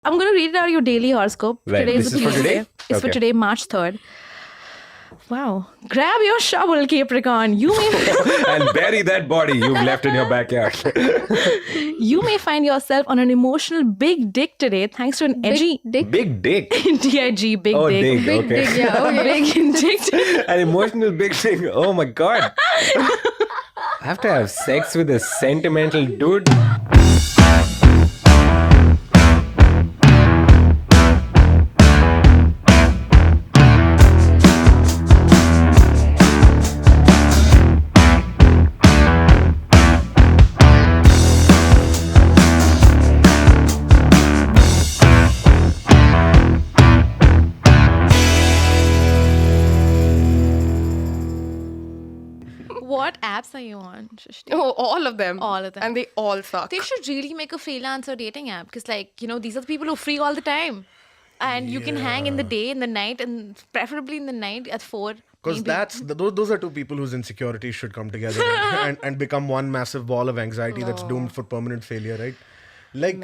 I'm going to read out your daily horoscope. Right. Today This is is for today? It's for Okay. today, March 3rd. Wow. Grab your shovel, Capricorn. You may And bury that body you've left in your backyard. you may find yourself on an emotional big dick today thanks to an edgy Dick? Big dick. DIG big Oh, dick. dig. Big Okay. dick, yeah. Okay. Big dick. An emotional big thing. Oh my god. I have to have sex with a sentimental dude. What apps are you on, Shrishti? Oh, all of them. All of them. And they all suck. They should really make a freelancer dating app because, like, you know, these are the people who are free all the time. And you can hang in the day, in the night, and preferably in the night at 4. Because those are two people whose insecurities should come together and become one massive ball of anxiety that's doomed for permanent failure, right? Like,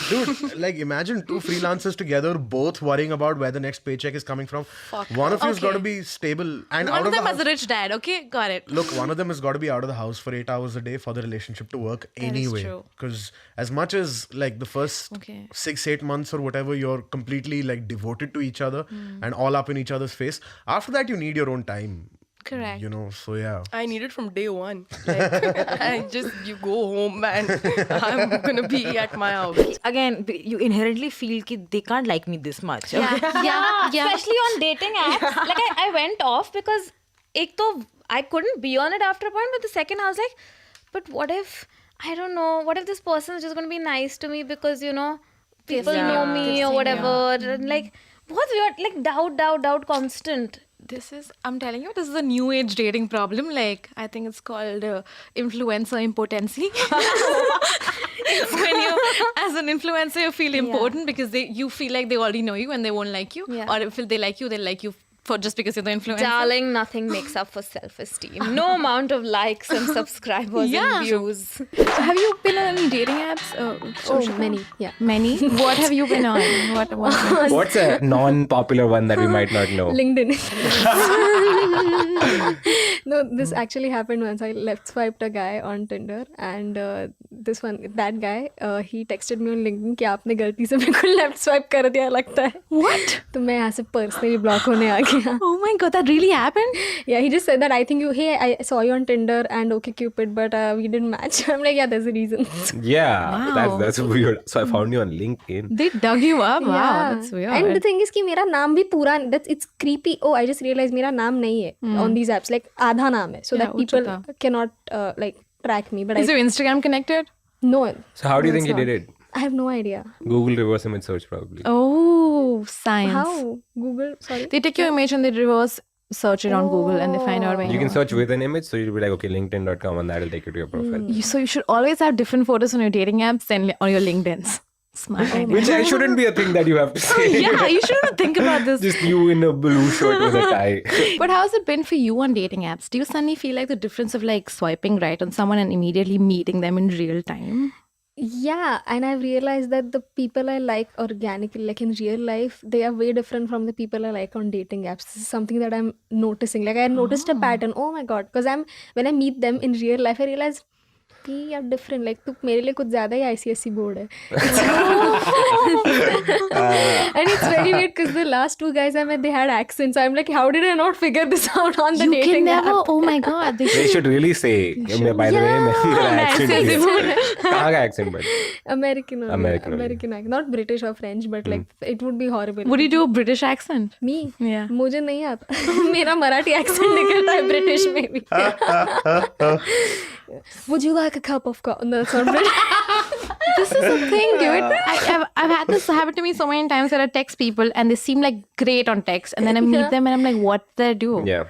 dude, like imagine two freelancers together, both worrying about where the next paycheck is coming from. One of you's got to be stable and One out of them the has house. a rich dad, okay? Got it. Look, one of them has got to be out of the house for 8 hours a day for the relationship to work anyway. true. Because as much as like the first 6-8 months or whatever, you're completely like devoted to each other and all up in each other's face. After that, you need your own time. Correct. You know, so yeah. I need it from day one. Like, you go home and I'm gonna be at my house. Again, you inherently feel that they can't like me this much. Yeah. Especially on dating apps. Like I went off because I couldn't be on it after a point, but the second I was like, but what if, I don't know, what if this person is just going to be nice to me because, you know, people know me or whatever. And like, what's weird? Like doubt, constant. I'm telling you, this is a new age dating problem. Like, I think it's called influencer impotency. It's when you, as an influencer, you feel important because you feel like they already know you and they won't like you. Yeah. Or if they like you, they'll like you for just because you're the influencer. Darling, nothing makes up for self-esteem. No amount of likes and subscribers and views. So have you been on any dating apps? Many. Yeah. Many? What have you been on? What What's a non-popular one that we might not know? LinkedIn. No, this actually happened once. I left swiped a guy on Tinder and that guy, he texted me on LinkedIn कि आपने गलती से मेरे को left swipe कर दिया लगता है. What? तो मैं यहाँ से personally block होने आ गया. Oh my god, that really happened? Yeah, he just said that I saw you on Tinder and OkCupid, but we didn't match. I'm like, yeah, there's a reason. Yeah, Wow. that's weird. So I found you on LinkedIn. They dug you up? Wow, Yeah. that's weird. And the thing is कि मेरा नाम भी पूरा it's creepy. Oh, I just realized मेरा नाम नहीं है on these apps. Like आधा नाम है, so Yeah, that people Uchita. cannot like track me. But Is your Instagram connected? no. So how do you No, think it's he did not. it? I have no idea. Google reverse image search probably. Oh, science. How? Google? Sorry. They take your image and they reverse search it on Google and they find out where You you can are. search with an image, so you'll be like, okay, LinkedIn.com, and that'll take you to your profile. So you should always have different photos on your dating apps than on your LinkedIn's. Smart idea. Which shouldn't be a thing that you have to say. Yeah, you shouldn't think about this. Just you in a blue shirt with a tie. But how's it been for you on dating apps? Do you suddenly feel like the difference of like swiping right on someone and immediately meeting them in real time? Yeah, and I've realized that the people I like organically, like in real life, they are way different from the people I like on dating apps. This is something that I'm noticing. Like I noticed a pattern. Oh my god! Because when I meet them in real life, I realize we are different. Like तू मेरे लिए कुछ ज़्यादा ही ICSE board है. And it's very weird because the last two guys I met, they had accents. I'm like, how did I not figure this out on the You dating can never. app? Oh my god! They should really say, by the way, मेरा accent ICSE है. कहाँ का accent but? American only. American only. American accent. Not British or French, but like it would be horrible. Would you do a British accent? Me? Yeah. मुझे नहीं आता. मेरा Marathi accent निकलता है British में भी. Would you like a cup of coffee? No, that's not British. This is a thing, dude. I've had this happen to me so many times that I text people and they seem like great on text, and then I meet them and I'm like, what did I do? Yeah.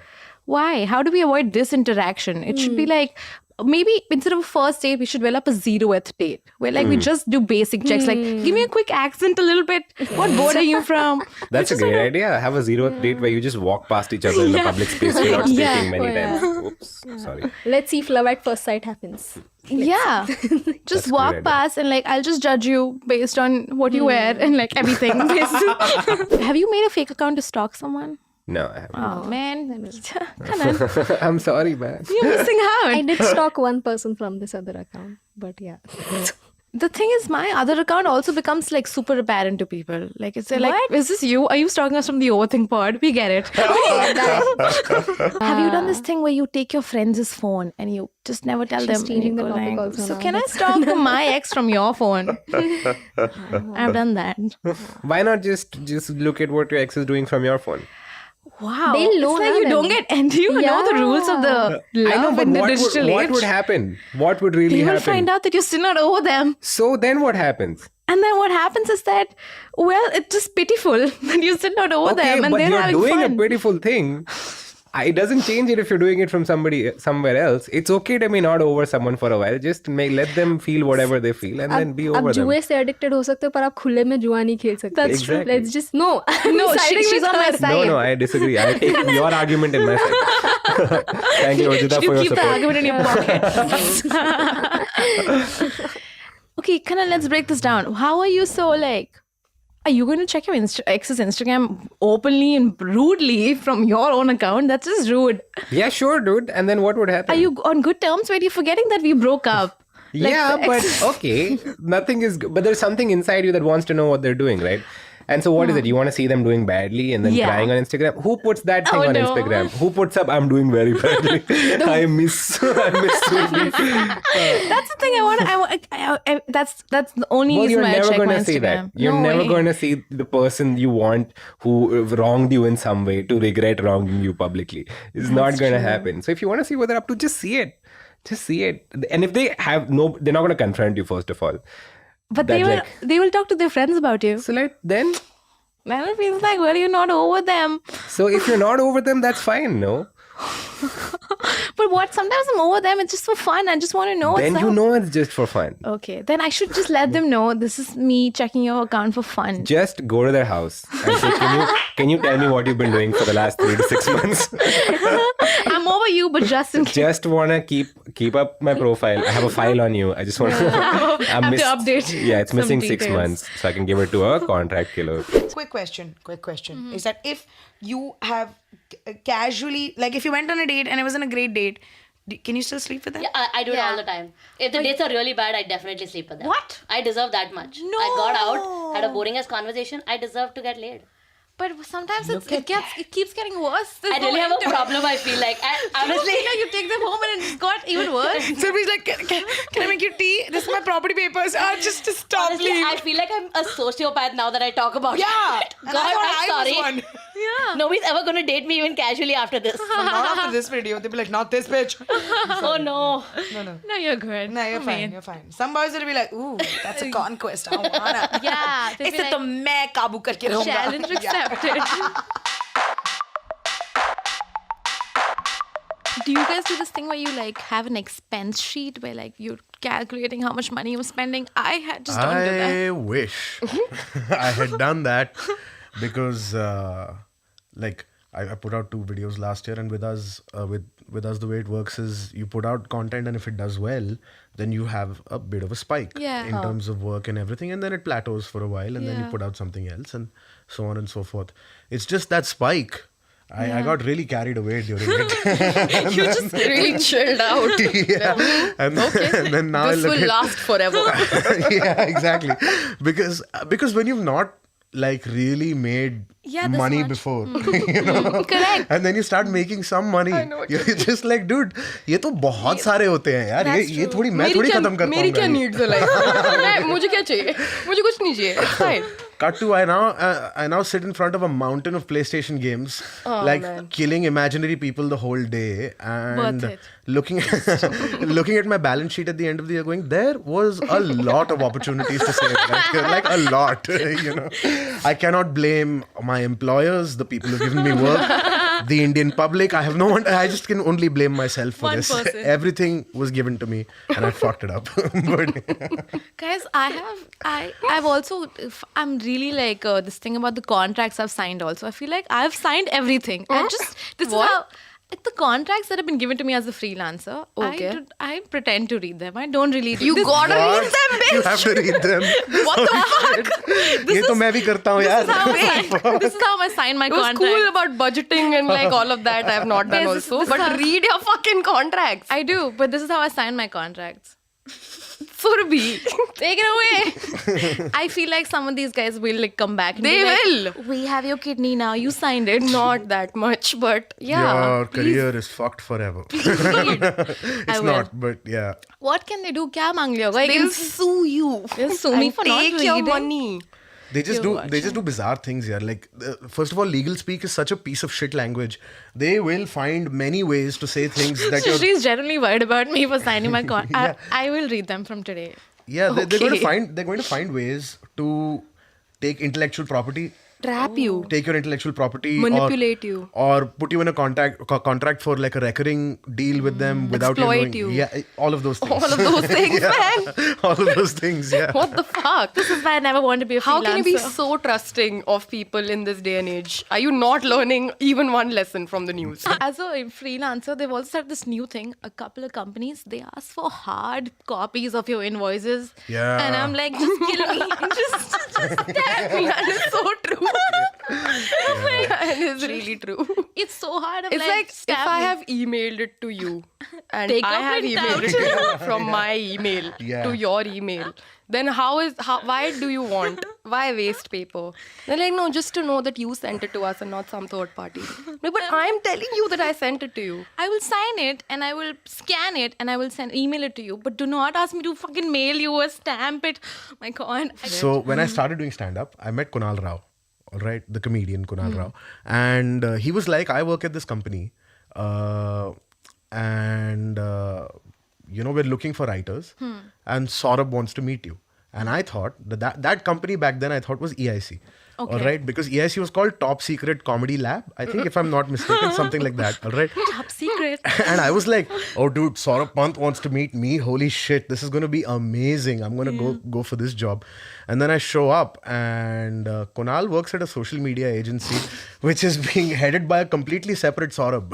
Why? How do we avoid this interaction? It should be like maybe instead of a first date, we should develop a 0th date where like we just do basic checks. Like, give me a quick accent a little bit. What board are you from? That's a great idea. Have a 0th date where you just walk past each other in the public space without speaking many times. Oops, sorry. Let's see if love at first sight happens. Yeah. Just a walk good idea. past and like, I'll just judge you based on what you wear and like everything. Have you made a fake account to stalk someone? No, I haven't. Oh, man. Come on. I'm sorry, man. You're missing out. I did stalk one person from this other account, but yeah. The thing is, my other account also becomes like super apparent to people. Like, it's like, is this you? Are you stalking us from the Overthink pod? We get it. Have you done this thing where you take your friend's phone and you just never tell She's them? and changing you the go topic like, also so now. can I stalk my ex from your phone? I've done that. Why not just look at what your ex is doing from your phone? Wow. They'll know it's like now you then. don't get and you know the rules of the I know, love but in the digital what age. would happen? What would really They will happen? find out that you're still not over them. So then what happens? And then what happens is that, well, it's just pitiful that you're still not over Okay, them and but they're you're having doing fun. a pitiful thing. It doesn't change it if you're doing it from somewhere else. It's okay to be not over someone for a while. Just let them feel whatever they feel and then be आप over them. जुए से addicted हो सकते हो पर आप खुले में जुआ नहीं खेल सकते. That's true. Let's just no. No, she's on my side. No, I disagree. I take your argument in my side. Thank you, Ojita, You for your keep the support. argument in your pocket. Okay, Kana, let's break this down. How are you so like... Are you going to check your ex's Instagram openly and rudely from your own account? That's just rude. Yeah, sure, dude. And then what would happen? Are you on good terms where you're forgetting that we broke up? Like, Yeah, the but ex- okay. Nothing is... But there's something inside you that wants to know what they're doing, right? And so what is it? You want to see them doing badly and then Yeah. crying on Instagram? Who puts that thing Oh, on no. Instagram? Who puts up, I'm doing very badly. I miss Surbhi. That's the thing that's the only Well, reason you're why I never check going my to see that. Instagram. You're No never way. going to see the person you want who wronged you in some way to regret wronging you publicly. It's not going to happen. So if you want to see what they're up to, just see it. Just see it. And if they have they're not going to confront you first of all. But That's they will talk to their friends about you. So then... Then it feels like, well, you're not over them. So if you're not over them, that's fine, no? But what? Sometimes I'm over them. It's just for fun. I just want to know. Then what's you up. know it's just for fun. Okay, then I should just let them know this is me checking your account for fun. Just go to their house and say, can you tell me what you've been doing for the last 3 to 6 months? I'm over you, but just in case. Just want to keep up my profile. I have a file on you. I just want to... Have to update Yeah, it's some missing 6 details. months. So I can give it to a contract killer. Quick question. Is that if you have casually, like if you went on a date and it wasn't a great date, can you still sleep with them? Yeah, I do it all the time. If the dates are really bad, I definitely sleep with them. What? I deserve that much. No. I got out, had a boring ass conversation. I deserve to get laid. But sometimes it keeps getting worse. I really have a problem, I feel like. I honestly, you take them home and it got even worse. Surbhi's like, can I make you tea? This is my property papers. Just stop, honestly, please. I feel like I'm a sociopath now that I talk about Yeah. it. And God, I thought I'm I was sorry. one. Yeah. Nobody's ever going to date me even casually after this. Not after this video. They'll be like, not this bitch. Oh no. No, you're good. No, you're fine. You're fine. Some boys will be like, ooh, that's a conquest. I wanna. Yeah. they'll be इससे तो मैं काबू करके रहूंगा. challenge accepted. Do you guys do this thing where you like have an expense sheet where like you're calculating how much money you're spending? Just don't do that. I wish I had done that because I put out 2 videos last year, and with us the way it works is you put out content, and if it does well, then you have a bit of a spike Yeah. in terms of work and everything, and then it plateaus for a while, and then you Yeah. put out something else, and so on and so forth. It's just that spike. I got really carried away during it. You just really chilled out. Yeah. And then now I This look will at last forever. yeah, exactly. Because when you've not like really made Yeah, this money much. before, you know, Correct. and then you start making some money, you're just like, dude, ये तो बहुत सारे होते हैं यार, ये थोड़ी मैं थोड़ी खत्म कर मेरी क्या पाऊंगा ये। needs है like मुझे क्या चाहिए मुझे कुछ नहीं चाहिए it's fine. Cut to I now sit in front of a mountain of PlayStation games, killing imaginary people the whole day, and Worth it. looking at my balance sheet at the end of the year, going, there was a lot of opportunities to save, like a lot. You know, I cannot blame my employers, the people who've given me work. the Indian public. I have no one. I just can only blame myself for One this. person. Everything was given to me, and I fucked it up. But Guys, I've also, I'm really like this thing about the contracts I've signed also. I feel like I've signed everything. This is how, the contracts that have been given to me as a freelancer, Okay. I pretend to read them. I don't really read You them. gotta read them, bitch. you have to read them. What the fuck? ये तो मैं भी करता हूँ यार. This is how I sign my It was contract. cool about budgeting and like all of that. I have not done Yes, also. this But is how- read your fucking contracts. I do, but this is how I sign my contracts. Surbhi. Take it away. I feel like some of these guys will like come back. And They be like, will. We have your kidney now. You signed it. Not that much, but yeah. Your career is fucked forever. It's will. not, but yeah. What can they do? क्या मांग लिया होगा? I They'll can sue you. They'll sue me and for not take your reading. money. They just You do bizarre things here. Like first of all, legal speak is such a piece of shit language. They will find many ways to say things that you're. She's generally worried about me for signing my contract. I will read them from today. Yeah, they're Okay. going to find ways to take intellectual property, Trap you. take your intellectual property, Manipulate you. or put you in a contract for like a recurring deal with them without Exploit knowing. you. Yeah, all of those things. All of those things, man. All of those things. Yeah. What the fuck? This is why I never want to be a freelancer. How can you be so trusting of people in this day and age? Are you not learning even one lesson from the news? As a freelancer, they've also started this new thing. A couple of companies, they ask for hard copies of your invoices. Yeah. And I'm like, just kill me. just stab me. That is so true. That is really true. It's so hard. I'm It's like if stab I me. have emailed it to you and Take I a have printout. emailed it to you from my email Yeah. to your email, then why do you want? Why waste paper? They're like, no, just to know that you sent it to us and not some third party. No, but I'm telling you that I sent it to you. I will sign it and I will scan it and I will email it to you. But do not ask me to fucking mail you or stamp it. My God. So when I started doing stand-up, I met Kunal Rao, all right, the comedian Kunal Rao, and he was like, I work at this company, and we're looking for writers, and Saurabh wants to meet you. And I thought that company back then I thought was EIC. All right, because EIC was called Top Secret Comedy Lab, I think, if I'm not mistaken, something like that. All right. Top secret. And I was like, oh dude, Saurabh Pant wants to meet me. Holy shit, this is going to be amazing. I'm going to go for this job. And then I show up and Kunal works at a social media agency which is being headed by a completely separate Saurabh.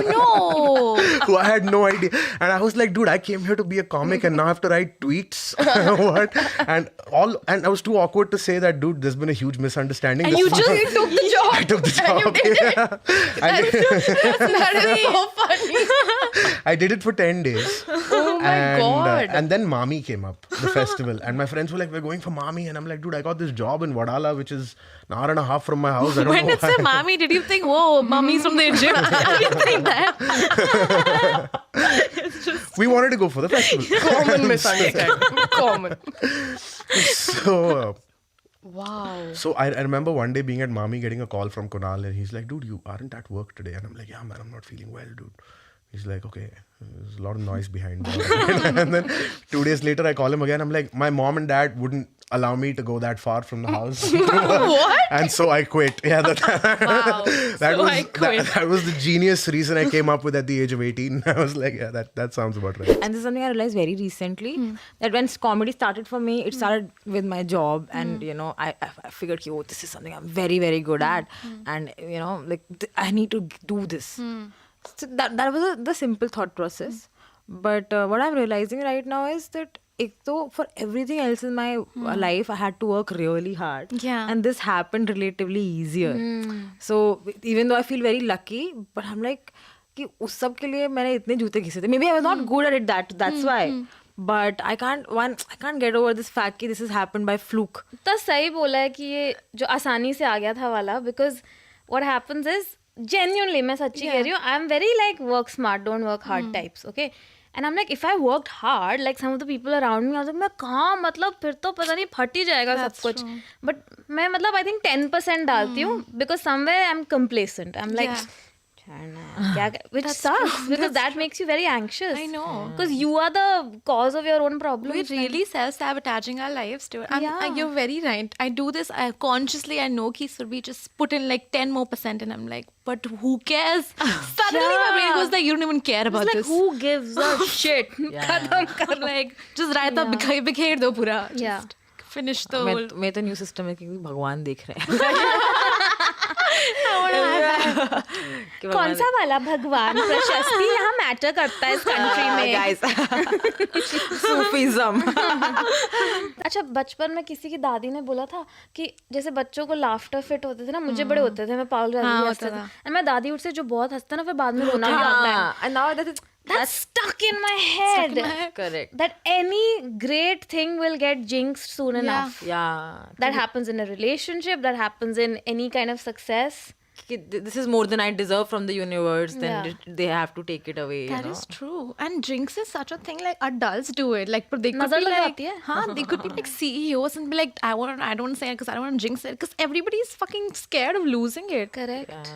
No. Who I had no idea. And I was like, dude, I came here to be a comic and now I have to write tweets. What? And I was too awkward to say that, dude, there's been a huge misunderstanding. And This you is just not- took the job. I took the job. That is so funny. I did it for 10 days. Oh my God. And then Mami came up, the festival. And my friends were like, we're going for Mami. And I'm like, dude, I got this job in Wadala, which is an hour and a half from my house. I don't When know it said mommy, did you think, whoa, mommy's from the gym? Did you think that? We wanted to go for the festival. Common misunderstanding. Common. So, Wow. so I remember one day being at Mami getting a call from Kunal and he's like, dude, you aren't at work today. And I'm like, yeah, man, I'm not feeling well, dude. He's like, okay, there's a lot of noise behind that. And then 2 days later, I call him again. I'm like, my mom and dad wouldn't allow me to go that far from the house. What? And so I quit. Yeah, that was the genius reason I came up with at the age of 18. I was like, yeah, that sounds about right. And this is something I realized very recently, that when comedy started for me, it started with my job, and I figured, oh, this is something I'm very, very good at, and I need to do this. So that was the simple thought process. But what I'm realizing right now is that for everything else in my life, I had to work really hard. Yeah. And this happened relatively easier. So even though I feel very lucky, but I'm like, कि उस सब के लिए मैंने इतने जूते घिसे थे. Maybe I was not good at it. That's why. But I can't get over this fact कि this has happened by fluke. तो सही बोला है कि ये जो आसानी से आ गया था वाला, because what happens is, genuinely मैं सच्ची कह रही हूँ, I'm very like work smart, don't work hard types, okay? And I'm like, if I worked hard, like some of the people around me, I was like, मैं कहाँ, मतलब फिर तो पता नहीं फट ही जाएगा सब कुछ. But मैं मतलब I think 10% डालती हूँ, because somewhere I'm complacent. I'm like, which sucks because that makes you very anxious. I know. Because you are the cause of your own problems. We're really self-sabotaging our lives too. And you're very right. I do this consciously. I know ki Surbhi just put in like 10 more % and I'm like, but who cares? Suddenly my brain goes like, you don't even care about It's like, this. who gives a shit? Like, just raita bikher do pura. Yeah. Just finish the whole... मैं तो new system में क्योंकि भगवान देख रहे हैं कौन सा वाला भगवान प्रशस्ति यहाँ मैटर करता है इस कंट्री में गाइस सूफीज्म अच्छा बचपन में किसी की दादी ने बोला था कि जैसे बच्चों को लाफ्टर फिट होते थे ना मुझे बड़े होते थे मैं पागल रहती थी और मैं दादी उठ से जो बहुत हंसता ना फिर बाद में रोना भी आता है and now That's stuck in my head. correct. That any great thing will get jinxed soon enough. Yeah. That happens in a relationship. That happens in any kind of success. This is more than I deserve from the universe. Then they have to take it away. That is true. And jinx is such a thing. Like adults do it. Like they could Nazar be lag like, jaati hai. they could be like CEOs and be like, I don't say it because I don't want to jinx it because everybody is fucking scared of losing it. Correct.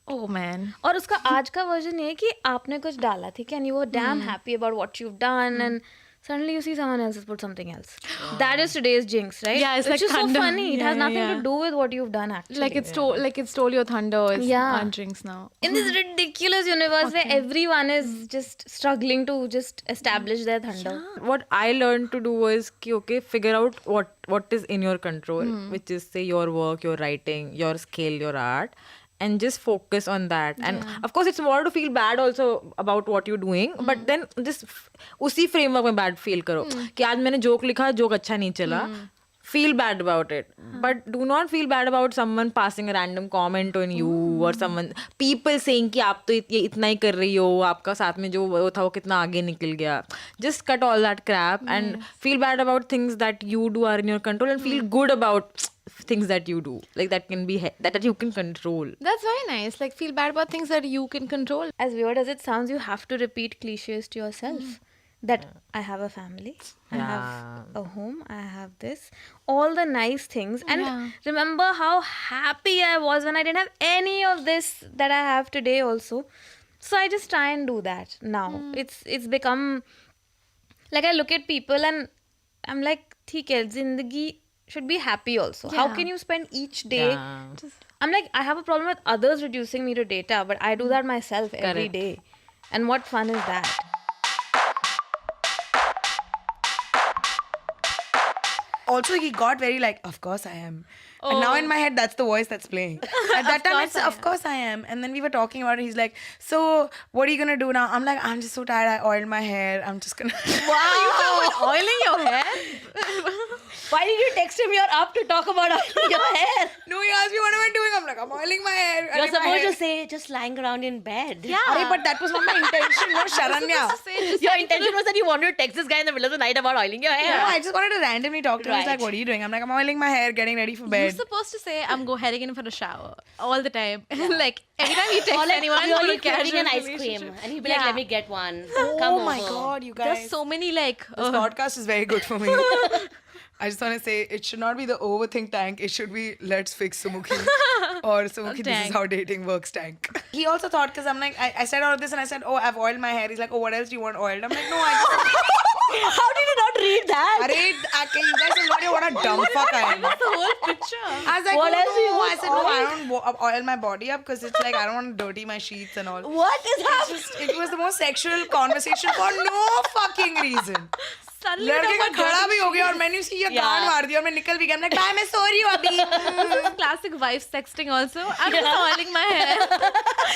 Oh man. और उसका आज का version ये है कि आपने कुछ डाला ठीक है and you were damn happy about what you've done and suddenly you see someone else has put something else. That is today's jinx, right? Yeah, it's Which like is so thunder. funny. It has Yeah, nothing yeah. to do with what you've done actually. Like it stole your thunder. Is our jinx now. In this ridiculous universe where everyone is just struggling to just establish their thunder. What I learned to do was okay, figure out what is in your control, which is say your work, your writing, your skill, your art. And just focus on that. And of course, it's more to feel bad also about what you're doing. But then just उसी framework में bad feel करो कि आज मैंने joke लिखा, joke अच्छा नहीं चला. Feel bad about it. But do not feel bad about someone passing a random comment on you or someone people saying कि आप तो ये इतना ही कर रही हो, आपका साथ में जो वो था वो कितना आगे निकल गया. Just cut all that crap and feel bad about things that you do are in your control and feel good about things that you do, like that can be that you can control. That's very nice. Like feel bad about things that you can control. As weird as it sounds, you have to repeat cliches to yourself. That I have a family, I have a home, I have this, all the nice things. And remember how happy I was when I didn't have any of this that I have today also. So I just try and do that now. It's become like I look at people and I'm like, theek hai, zindagi should be happy also. How can you spend each day? I'm like, I have a problem with others reducing me to data, but I do that myself every day. And what fun is that? Also, he got very like, of course I am. And now in my head, that's the voice that's playing. At that time, it's, of course I am. And then we were talking about it. He's like, so what are you going to do now? I'm like, I'm just so tired. I oiled my hair. I'm just going to... Wow! Oiling your hair? Why did you text him you're up to talk about oiling your hair? No, he asked me what am I doing. I'm like, I'm oiling my hair. You're supposed to say just lying around in bed. Yeah. Arey, but that was not my intention. No, Sharanya. Your intention was that you wanted to text this guy in the middle of the night about oiling your hair. No, I just wanted to randomly talk to him. He's like, what are you doing? I'm like, I'm oiling my hair, getting ready for bed. You're supposed to say, I'm heading in for a shower all the time. Like, every time you text Or like anyone, really it's a craving casual an ice relationship. cream. And he'd be like, let me get one. Come Oh over. my God, you guys. There's so many like... This podcast is very good for me. I just want to say, it should not be the Overthink Tank. It should be Let's Fix Sumukhi. Or Sumukhi, this is how dating works tank. He also thought, because I'm like, I said all of this and I said, oh, I've oiled my hair. He's like, oh, what else do you want oiled? I'm like, no, How did you not read that? Arey, you guys have no idea what a dumb fuck I am. That's the whole picture. I was like, What oh, else do you no. want I said, no, I don't oil my body up because it's like, I don't want to dirty my sheets and all. What is happening? It was the most sexual conversation for no fucking reason. Suddenly, लड़के का खड़ा भी हो गया और मैंने उसकी ये गांड मार दी और मैं निकल भी गया. I'm like, bye, मैं सो रही हूँ अभी. This is classic wife sexting also. I'm just oiling my hair.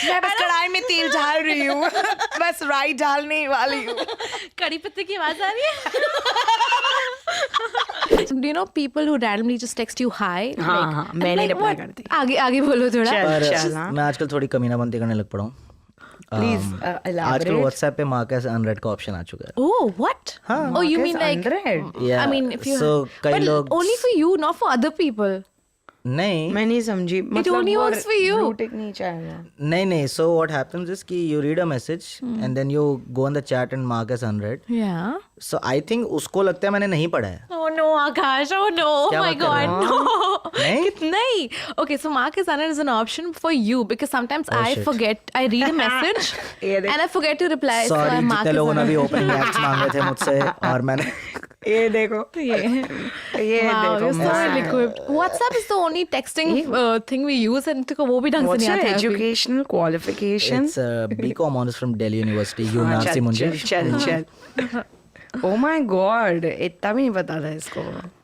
मैं बस कढ़ाई में तेल डाल रही हूँ. बस राई डालने वाली हूँ. कड़ी पत्ते की आवाज आ रही है. Do you know people who randomly just text you hi? हाँ, मैं नहीं reply करती. आगे बोलो थोड़ा. पर मैं आजकल थोड़ी कमीनाबंदी करने लग पड़ा हूँ. Please आजकल व्हाट्सएप पे मार्कस अनरेड का ऑप्शन आ चुका है. Oh, what? हाँ. Oh, you mean like? Yeah. I mean, if you. So, कई but लोग only for you, not for other people. नहीं. मैं नहीं समझी. It only works for you. Blue tick नहीं चाहिए. नहीं. So what happens is कि you read a message and then you go on the chat and mark as unread. Yeah. So I think उसको लगता है मैंने नहीं पढ़ा है. Oh no, Akash. Oh no. Oh क्या my बात कर रहे God. हो? No. नहीं? नहीं. Really? Okay, so Marcus Unknown is an option for you because sometimes I shit. forget. I read a message and I forget to reply. So sorry I'm जितने Marcus लोगों ने भी Unknown. ओपनिंग एक्ट्स मांगे थे मुझसे और मैंने ये देखो ये Wow, देखो you're so ill-equipped. WhatsApp is the only texting thing we use and वो भी ढंग से What's नहीं your आता है अभी. educational qualification? It's BCom honors from Delhi University. हाँ, यूनिवर्सिटी मुझे चल Oh my god, इतना भी नहीं पता था इसको.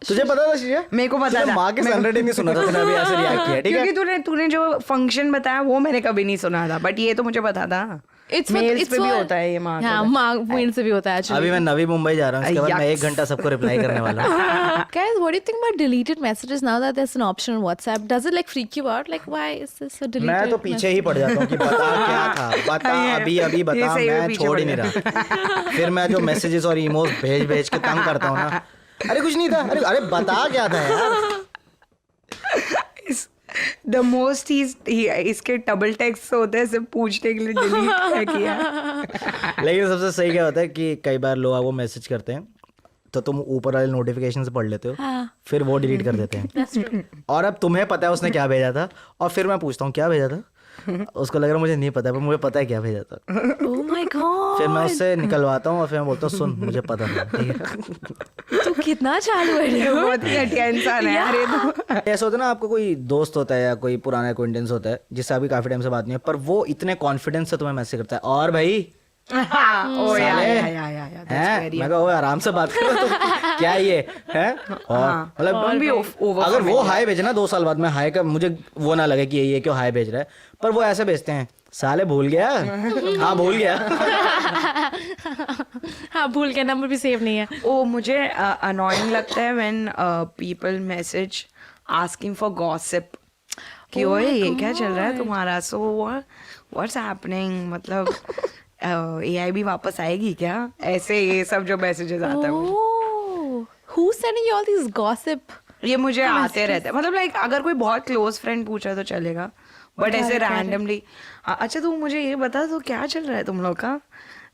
तुझे पता था शीशा? मेरे को पता था. मार्कस अनरेड नहीं सुना था तूने अभी ऐसे रिएक्ट किया ठीक है क्योंकि तूने जो फंक्शन बताया वो मैंने कभी नहीं सुना था बट ये तो मुझे पता था. Mails पे भी होता है ये मार्क. हाँ, मेल से भी होता है actually. अभी मैं नवी मुंबई जा रहा हूँ इसके बाद मैं 1 घंटा सबको रिप्लाई करने वाला हूँ. Guys, what do you think about deleted messages now that there's an option on WhatsApp? Does it like freak you out? Like, why is this a deleted मैं तो पीछे ही पड़ जाता हूँ कि बता क्या था बता अभी बता मैं छोड़ ही नहीं रहा. फिर मैं जो मैसेजेस और इमोज भेज के तंग करता हूँ ना अरे कुछ नहीं था अरे बता क्या था यार. The most इसके डबल टेक्स्ट होते हैं सिर्फ पूछने के लिए डिलीट किया. लेकिन सबसे सही क्या होता है कि कई बार लोग वो मैसेज करते हैं तो तुम ऊपर वाले नोटिफिकेशन से पढ़ लेते हो फिर वो डिलीट कर देते हैं और अब तुम्हें पता है उसने क्या भेजा था और फिर मैं पूछता हूँ क्या भेजा था उसको लग रहा है मुझे नहीं पता पर मुझे पता है क्या भेजा था. Oh my god. फिर मैं उससे निकलवाता हूँ और फिर मैं बोलता हूँ सुन मुझे पता था ठीक है. तू कितना चालू है बहुत ही घटिया इंसान है यार ये तो. ऐसा होता है ना आपको कोई दोस्त होता है या कोई पुराना अक्वेंटेंस होता है जिससे अभी काफी टाइम से बात नहीं है पर वो इतने कॉन्फिडेंस से तुम्हें मैसेज करता है और भाई मैं कहा आराम से बात करो तुम क्या ये है और मतलब अगर वो हाय भेजना 2 साल बाद में हाय का मुझे वो ना लगे कि ये क्यों हाय भेज रहा है पर वो ऐसे भेजते हैं साले भूल गया हाँ भूल गया हाँ भूल गया नंबर भी सेव नहीं है. ओ मुझे अनोइंग लगता है when people message asking for gossip कि ओए ये क्या चल रहा है तुम्हारा सो व्हाट्स हैपनिंग मतलब एआई भी वापस आएगी क्या ऐसे ये सब जो मैसेजेस आता है वो. Who's sending you all these gossip? ये मुझे आते रहते हैं मतलब लाइक अगर कोई बहुत क्लोज फ्रेंड पूछा तो चलेगा बट ऐसे रैंडमली अच्छा तू मुझे ये बता तो क्या चल रहा है तुम लोग का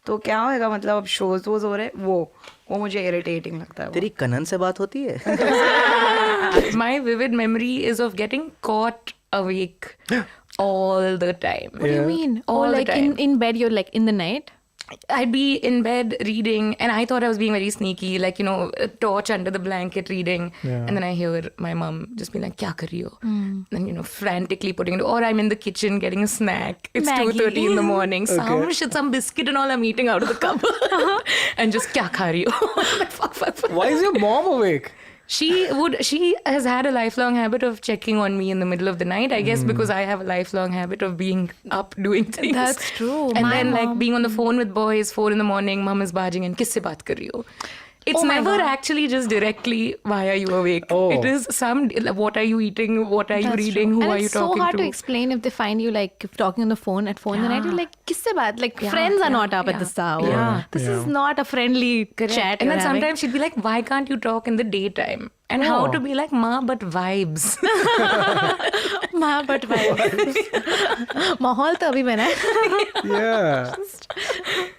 तो क्या होएगा मतलब अब शोज वोज हो रहे वो मुझे इरिटेटिंग लगता है. तेरी कनन से बात होती है. My vivid memory is of getting caught awake all the time. What do you mean? All the like time. in bed you're like in the night? I'd be in bed reading and I thought I was being very sneaky, like, you know, a torch under the blanket reading. And then I hear my mom just be like, kya kar rahi ho? And, you know, frantically putting it, or I'm in the kitchen getting a snack. It's Maggie. 2:30 in the morning. Some biscuit and all I'm eating out of the cupboard. And just kya kha rahi ho? fuck. Why is your mom awake? She has had a lifelong habit of checking on me in the middle of the night, I guess, because I have a lifelong habit of being up doing things. That's true. And My then mom. like being on the phone with boys 4 in the morning, mom is barging in, kisse baat kar rahi ho? It's never actually just directly, why are you awake? It is what are you eating? What are you reading? Who and are you it's so talking hard to to? explain if they find you like talking on the phone at 4 in the night. You're like, kisse baat? Like friends are not up at this hour. Yeah. This is not a friendly chat. And then sometimes she'd be like, why can't you talk in the daytime? And how to be like, ma, but vibes. Ma, but vibes. माहौल तो अभी बना है. Yeah.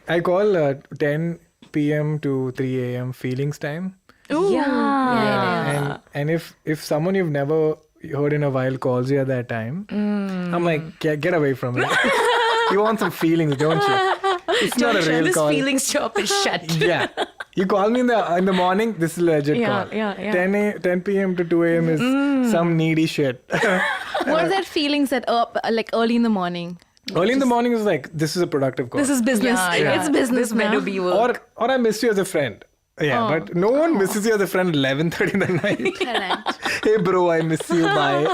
I call 10 p.m. to 3 a.m. feelings time. Yeah. And if someone you've never heard in a while calls you at that time, I'm like, get away from it. You want some feelings, don't you? It's not a real This call. feelings shop is shut. Yeah. You call me in the morning, this is a legit call. Yeah. 10 p.m. to 2 a.m. is some needy shit. What is that feelings at like early in the morning? Early in the morning is like, this is a productive call. This is business. Yeah. It's business This better now. be work. Or I miss you as a friend. Yeah, but no one misses you as a friend at 11:30 in the night. Correct. Hey bro, I miss you, bye.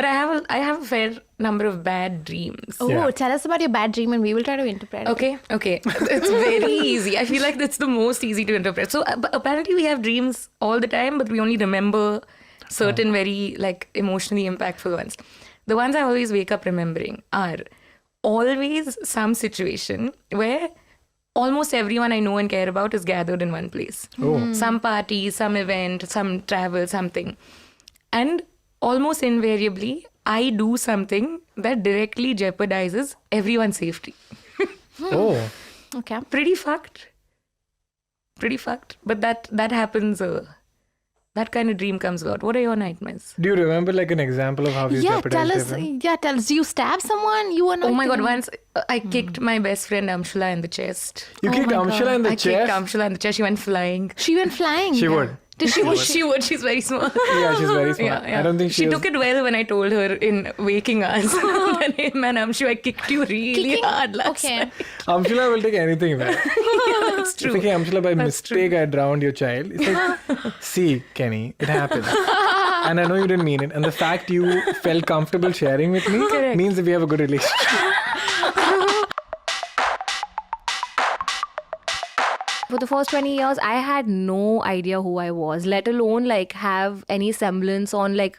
But I have a fair number of bad dreams. Oh, tell us about your bad dream and we will try to interpret it. Okay. It's very easy. I feel like that's the most easy to interpret. So apparently we have dreams all the time, but we only remember certain very like emotionally impactful ones. The ones I always wake up remembering are always some situation where almost everyone I know and care about is gathered in one place. Some party, some event, some travel, something. And almost invariably, I do something that directly jeopardizes everyone's safety. Okay. Pretty fucked. But that happens That kind of dream comes a lot. What are your nightmares? Do you remember like an example of how you Yeah, jeopardized tell us. everyone? Yeah, tell us. Do you stab someone? You were not. Oh my god, once I kicked my best friend Amshula in the chest. You kicked Amshala in the I chest? kicked Amshula in the chest. She went flying. She went flying. She would. Did she? She would. She's very small. Yeah, she's very smart. Yeah. I don't think she was... took it well when I told her in waking hours. Hey man, Amshu, I kicked you really hard last night. Amshula will take anything, man. Yeah, that's true. It's okay, Amshula, by mistake I drowned your child. It's like, see, Kenny, it happened. And I know you didn't mean it. And the fact you felt comfortable sharing with me means that we have a good relationship. For the first 20 years, I had no idea who I was, let alone like have any semblance on like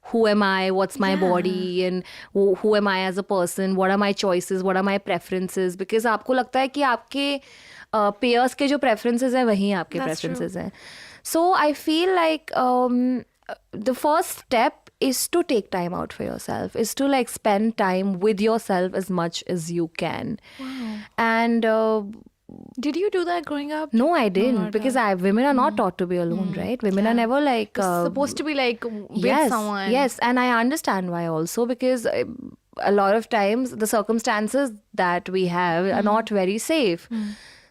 who am I, what's my body, and who am I as a person, what are my choices, what are my preferences, because आपको लगता है कि आपके peers के जो preferences हैं वही आपके preferences हैं. So I feel like the first step is to take time out for yourself, is to like spend time with yourself as much as you can. Wow. And did you do that growing up? No, I didn't, because women are not taught to be alone, right? Women are never like it's supposed to be like with someone. Yes, and I understand why also, because a lot of times the circumstances that we have are not very safe.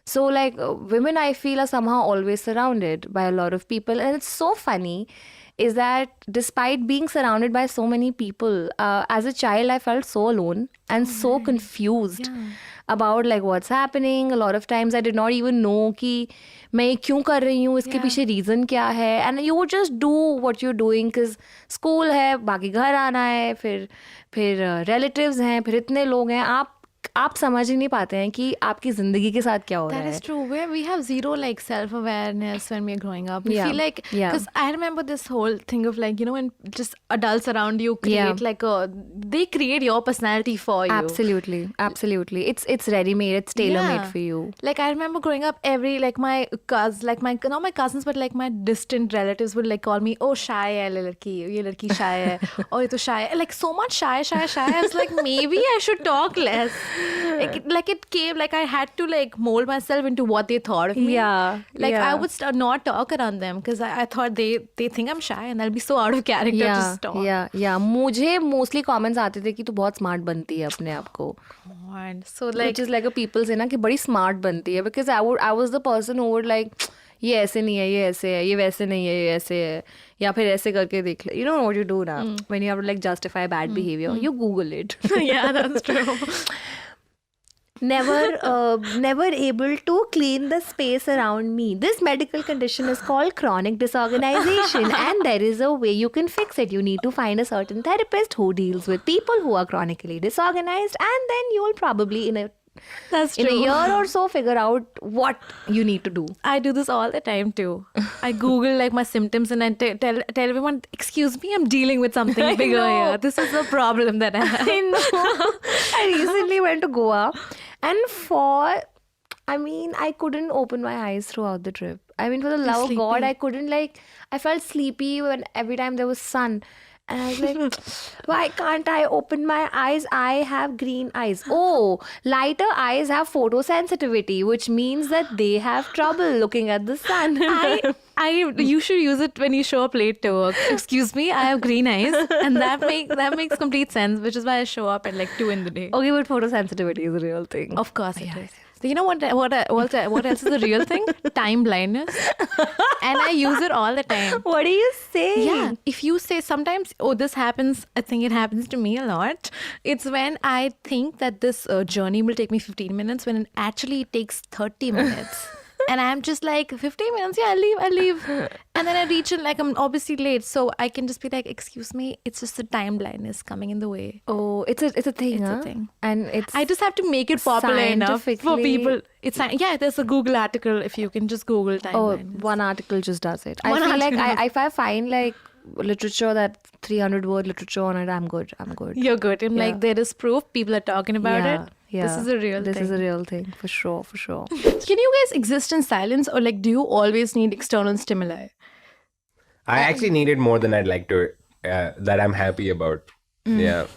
So like women, I feel, are somehow always surrounded by a lot of people, and it's so funny is that despite being surrounded by so many people, as a child I felt so alone and so confused about like what's happening. A lot of times I did not even know कि मैं ये क्यों कर रही हूँ, इसके पीछे reason क्या है, and you would just do what you're doing because school है, बाकी घर आना है, फिर relatives हैं, फिर इतने लोग हैं, आप समझ ही नहीं पाते हैं कि आपकी जिंदगी के साथ क्या हो रहा है. That is true. Where we have zero like self-awareness when we're growing up. We feel like, because I remember this whole thing of like, you know, when just adults around you create like they create your personality for you. Absolutely. It's ready-made. It's tailor-made for you. Like I remember growing up, not my cousins, but like my distant relatives would like call me, oh shy hai ladki, ye ladki shy hai, oh ye to shy hai. Like so much shy. I was like, maybe I should talk less. Like it came, like I had to like mold myself into what they thought of me. I would not talk around them because I thought they think I'm shy and I'll be so out of character to talk. मुझे mostly comments आते थे कि तू बहुत smart बनती है अपने आप को. So like, which is like a people say ना कि बड़ी smart बनती है, because I was the person who would like, ये ऐसे नहीं है, ये ऐसे है, ये वैसे नहीं है, ये ऐसे है, या फिर ऐसे करके देख ले. You know what you do now when you have to like justify bad behavior, you Google it. Yeah, that's true. Never able to clean the space around me. This medical condition is called chronic disorganization, and there is a way you can fix it. You need to find a certain therapist who deals with people who are chronically disorganized, and then you'll probably in a year or so figure out what you need to do. I do this all the time too. I Google like my symptoms and I tell everyone, excuse me, I'm dealing with something bigger here. This is the problem that I have. I know. I recently went to Goa, and I couldn't open my eyes throughout the trip. I mean, for the love of God, I couldn't I felt sleepy every time there was sun. And I was like, why can't I open my eyes? I have green eyes. Oh, lighter eyes have photosensitivity, which means that they have trouble looking at the sun. You should use it when you show up late to work. Excuse me, I have green eyes, and that makes complete sense, which is why I show up at like 2 in the day. Okay, but photosensitivity is a real thing. Of course it is. So you know what else is a real thing? Time blindness. And I use it all the time. What are you saying? Yeah. If you say sometimes, oh, this happens, I think it happens to me a lot. It's when I think that this journey will take me 15 minutes when it actually takes 30 minutes. And I'm just like, 15 minutes, yeah, I'll leave. And then I reach and like I'm obviously late. So I can just be like, excuse me, it's just the time blindness coming in the way. Oh, it's a thing. It's a thing. And I just have to make it popular enough for people. There's a Google article if you can just Google time blindness. One article just does it. I feel like if I find like literature that 300-word literature on it, I'm good. You're good. I'm like, there is proof. People are talking about it. Yeah. This is a real thing. This is a real thing, for sure. Can you guys exist in silence, or like do you always need external stimuli? I actually need it more than I'd like to, that I'm happy about. Yeah.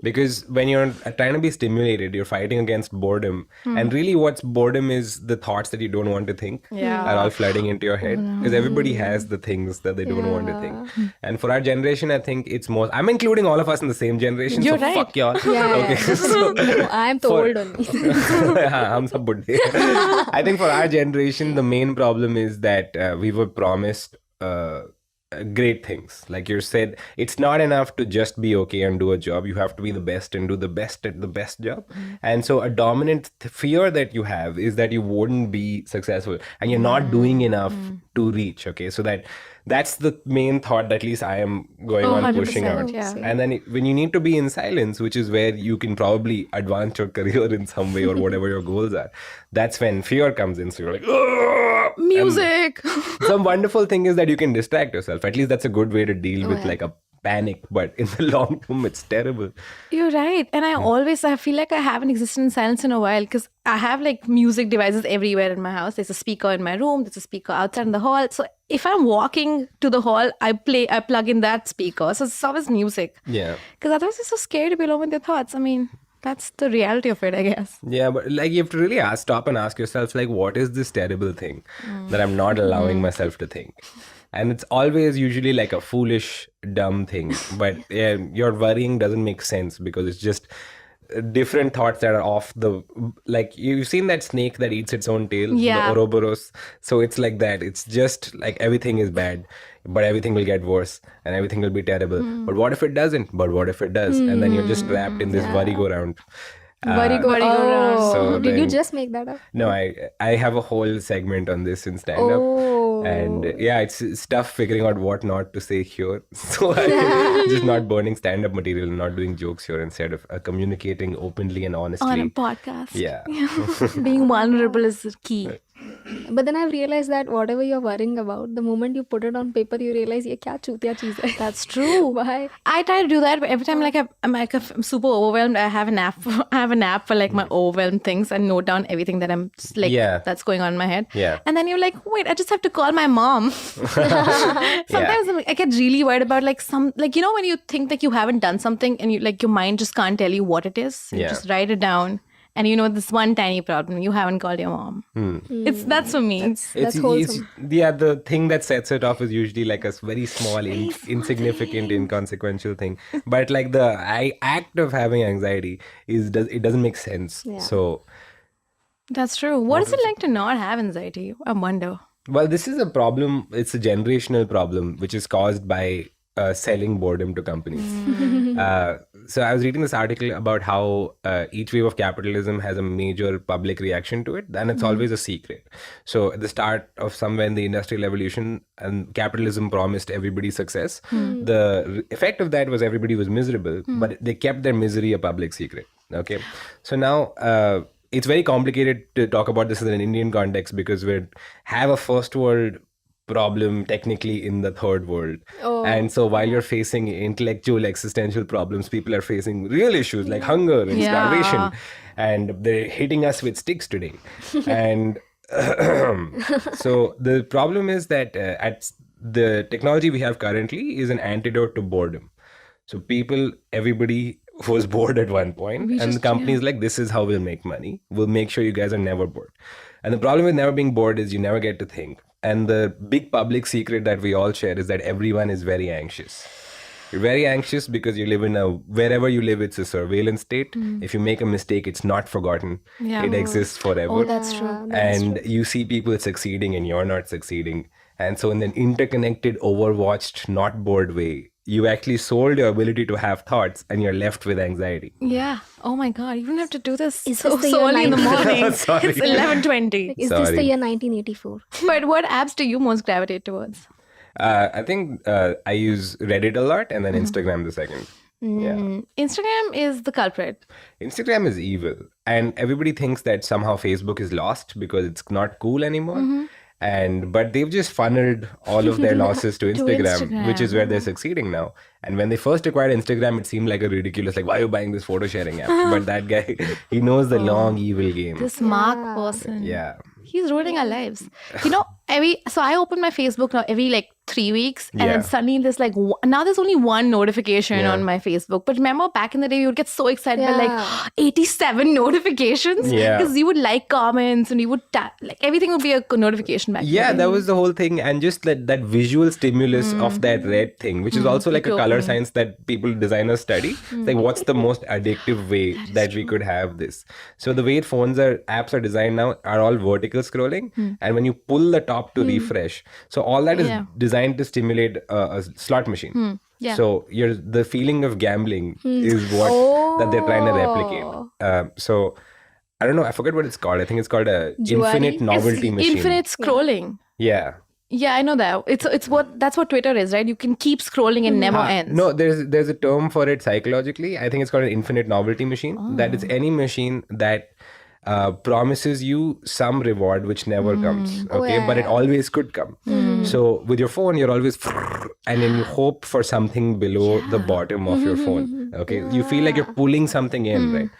Because when you're trying to be stimulated, you're fighting against boredom. And really what's boredom is the thoughts that you don't want to think are all flooding into your head. Because everybody has the things that they don't want to think. And for our generation, I think it's more... I'm including all of us in the same generation. You're so right. fuck y'all. Yeah. Okay. So, I'm too old only. I'm so buddhe. I think for our generation, the main problem is that we were promised great things. Like you said, it's not enough to just be okay and do a job. You have to be the best and do the best at the best job. And so a dominant fear that you have is that you wouldn't be successful and you're not doing enough to reach. Okay, so that's the main thought that at least I am going on pushing out. yeah. And then when you need to be in silence, which is where you can probably advance your career in some way or whatever your goals are, that's when fear comes in. So you're like, "Ugh!" Music. Some wonderful thing is that you can distract yourself. At least that's a good way to deal with like a panic. But in the long term, it's terrible. You're right. And I feel like I haven't existed in silence in a while because I have like music devices everywhere in my house. There's a speaker in my room. There's a speaker outside in the hall. So if I'm walking to the hall, I plug in that speaker. So it's always music. Yeah. Because otherwise it's so scary to be alone with your thoughts. I mean, that's the reality of it, I guess. Yeah, but like you have to really stop and ask yourself, like, what is this terrible thing that I'm not allowing myself to think? And it's always usually like a foolish, dumb thing. But your worrying doesn't make sense because it's just different thoughts that are off the... Like, you've seen that snake that eats its own tail? Yeah. The Ouroboros. So it's like that. It's just like everything is bad, but everything will get worse and everything will be terrible. But what if it doesn't? But what if it does? And then you're just trapped in this worry-go-round. Oh, So did you then- just make that up? No, I have a whole segment on this in stand-up. Oh. And it's tough figuring out what not to say here. So I'm just not burning stand-up material and not doing jokes here instead of communicating openly and honestly. On a podcast. Yeah. Being vulnerable is the key. But then I've realized that whatever you're worrying about, the moment you put it on paper, you realize ye kya chutiya cheez hai. That's true. Why? I try to do that, but every time I'm super overwhelmed, I have an app for like my overwhelmed things and note down everything that I'm just, like that's going on in my head. Yeah. And then you're like, wait, I just have to call my mom. Sometimes I get really worried about like when you think that you haven't done something and you like your mind just can't tell you what it is. So you just write it down. And this one tiny problem, you haven't called your mom. That's for me. That's wholesome. The thing that sets it off is usually like a very small, insignificant, inconsequential thing. But like the act of having anxiety it doesn't make sense. Yeah. So That's true. What is it like to not have anxiety? I wonder. well, this is a problem. It's a generational problem, which is caused by selling boredom to companies. So I was reading this article about how each wave of capitalism has a major public reaction to it, and it's always a secret. So at the start of somewhere in the industrial revolution, and capitalism promised everybody success. The effect of that was everybody was miserable, but they kept their misery a public secret. Okay, so now it's very complicated to talk about this in an Indian context because we have a first world problem technically in the third world. And so while you're facing intellectual existential problems, people are facing real issues like hunger and starvation, and they're hitting us with sticks today. And so the problem is that at the technology we have currently is an antidote to boredom. So everybody was bored at one point, and the company is like, this is how we'll make money. We'll make sure you guys are never bored. And the problem with never being bored is you never get to think. And the big public secret that we all share is that everyone is very anxious. You're very anxious because you live wherever you live, it's a surveillance state. If you make a mistake, it's not forgotten. It exists forever. Oh, that's true. And you see people succeeding and you're not succeeding. And so in an interconnected, overwatched, not bored way, you actually sold your ability to have thoughts and you're left with anxiety. Yeah. Oh my God. You don't have to do this Is so this the year early in the 90? morning. Sorry. It's 11:20. Is this the year 1984? But what apps do you most gravitate towards? I think I use Reddit a lot and then Instagram the second. Yeah. Instagram is the culprit. Instagram is evil. And everybody thinks that somehow Facebook is lost because it's not cool anymore. But they've just funneled all of their losses to Instagram, which is where they're succeeding now. And when they first acquired Instagram, it seemed like a ridiculous, like, why are you buying this photo sharing app? But that guy, he knows the long evil game. This Mark person. Yeah. He's ruining our lives. So I open my Facebook now every like 3 weeks, and Yeah. then suddenly there's like now there's only one notification Yeah. on my Facebook. But remember back in the day, you would get so excited by Yeah. like 87 notifications Yeah. because you would like comments and you would like everything would be a notification back. Yeah, then. that was the whole thing, and just that visual stimulus of that red thing, which is also like a color science that people designers study. It's like, what's the most addictive way that we could have this? So the way apps are designed now are all vertical scrolling, and when you pull the top to refresh, so all that is designed to stimulate a slot machine. Yeah. So the feeling of gambling is what that they're trying to replicate. So I don't know, I forget what it's called. I think it's called a infinite novelty machine. Infinite scrolling. Yeah. Yeah, I know that. That's what Twitter is, right? You can keep scrolling and never ends. No, there's a term for it psychologically. I think it's called an infinite novelty machine. That is any machine that promises you some reward which never comes. Okay, but it always could come. So with your phone, you're always and then you hope for something below the bottom of your phone. Okay, you feel like you're pulling something in, right?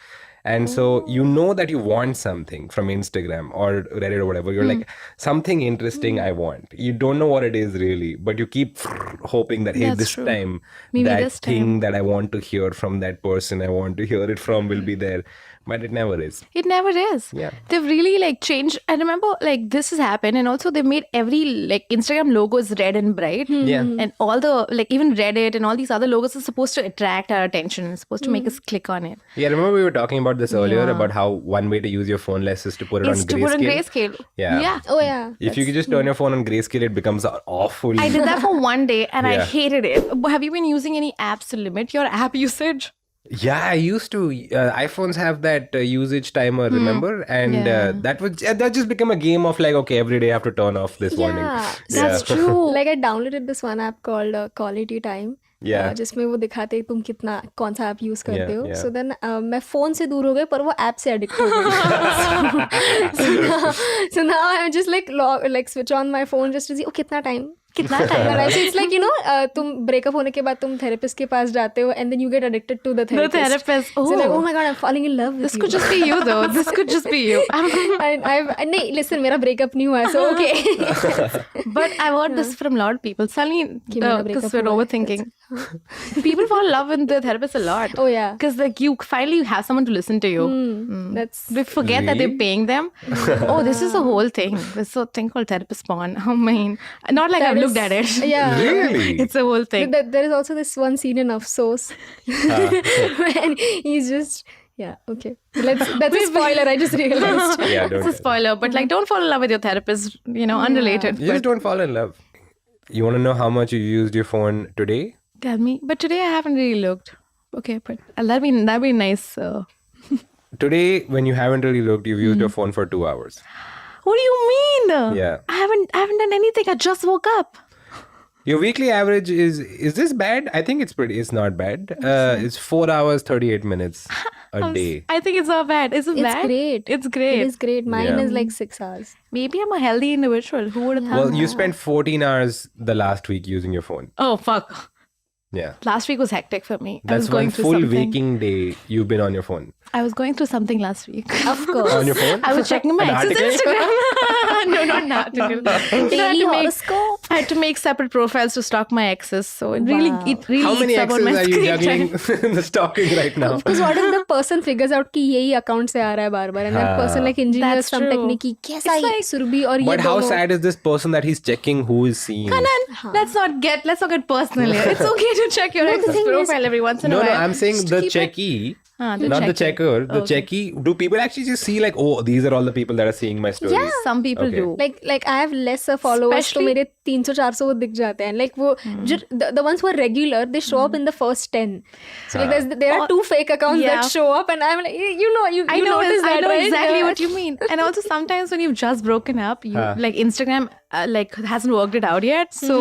And so you know that you want something from Instagram or Reddit or whatever. You're like, something interesting I want. You don't know what it is really, but you keep hoping that, hey, That's this true. time, Maybe that this thing time. that I want to hear from that person I want to hear it from will be there. But it never is. It never is. Yeah. They've really like changed. I remember like this has happened, and also they made every like Instagram logo is red and bright. Yeah. And all the like even Reddit and all these other logos are supposed to attract our attention. It's supposed to make us click on it. Yeah, remember we were talking about this earlier about how one way to use your phone less is to put it It's on to grayscale. put on grayscale. Yeah. Yeah. Oh yeah. If you could just turn your phone on grayscale, it becomes awful. I did that for one day and I Yeah. hated it. Have you been using any apps to limit your app usage? Yeah, I used to. iPhones have that usage timer, remember? And Yeah. that just became a game of like, okay, every day I have to turn off this warning. Yeah, That's true. like I downloaded this one app called Quality Time. Yeah. जिसमें वो दिखाते हैं तुम कितना कौन सा app use करते हो. yeah. सो देन मैं फोन से दूर हो गई पर वो ऐप से एडिक्ट हो गई. So now I just like switch on my phone just to see कितना टाइम कितना time? So it's like तुम ब्रेकअप होने के बाद तुम थेरेपिस्ट के पास जाते हो and then you get addicted to the The therapist. therapist. So like, Oh. oh my god, I'm falling in love with This you. could just be you though. This could just be you. नहीं listen, मेरा breakup नहीं हुआ है, so okay. But I've heard this from a lot of people. Suddenly, कि मेरा because breakup we're हुआ है. overthinking. People fall in love with the therapist a lot. Oh yeah. Because like you finally have someone to listen to you. That's They forget that they're Really? paying them. Oh, this is a whole thing. There's a thing called therapist porn. I mean, not like I've looked at it. Yeah. Really? It's a whole thing. There is also this one scene in Afsos when he's just okay. That's a spoiler. I just realized. Yeah, It's don't. a spoiler, but like don't fall in love with your therapist. Unrelated. You just don't fall in love. You want to know how much you used your phone today? Tell me. But today I haven't really looked. Okay, but that'd be nice. Today, when you haven't really looked, you've used your phone for 2 hours. What do you mean? Yeah. I haven't done anything. I just woke up. Your weekly average is this bad? I think it's not bad. It's 4 hours, 38 minutes a day. I think it's not bad. Is it It's bad? great. It's great. It is great. Mine Yeah. is like 6 hours. Maybe I'm a healthy individual. Who would have thought? Well, you spent 14 hours the last week using your phone. Oh, fuck. Yeah. Last week was hectic for me. I was That's going one through full something. waking day you've been on your phone. I was going through something last week. Of course. On your phone? I was checking my An ex's article? Instagram. No, not an article. Daily horoscope. I had to make separate profiles to stalk my exes. So it really How many eats up on exes my are you screen juggling time. in the stalking right now? Because what if the person figures out कि यही account से आ रहा है बार-बार and that person like engineers That's some true. technique कि कैसा It's ये like- Surabhi और ये But how दोनों. sad is this person that he's checking who is seeing? Kanan, let's not get personal here. It's okay to check your ex's profile every once in a No, while. I'm saying the keep it- checkee. the not the checky. checker, the Okay. checky. Do people actually just see like, oh, these are all the people that are seeing my stories? Some people Okay. do. Like I have lesser followers तो Especially- मेरे 300-400 वो दिख जाते हैं like वो the ones who are regular they show up in the first 10 so like there are 2 fake accounts Yeah. that show up and I'm like you I know, notice that I know right? exactly Yeah. what you mean. And also sometimes when you've just broken up, you like Instagram like hasn't worked it out yet. So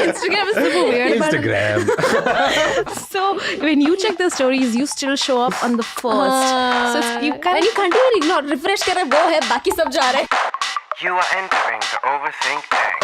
Instagram is super weird. Instagram. But, so when you check the stories, you still show up on the first. So you and can you continue ignore refresh करे वो है बाकी सब जा रहे हैं. You are entering the Overthink Tank.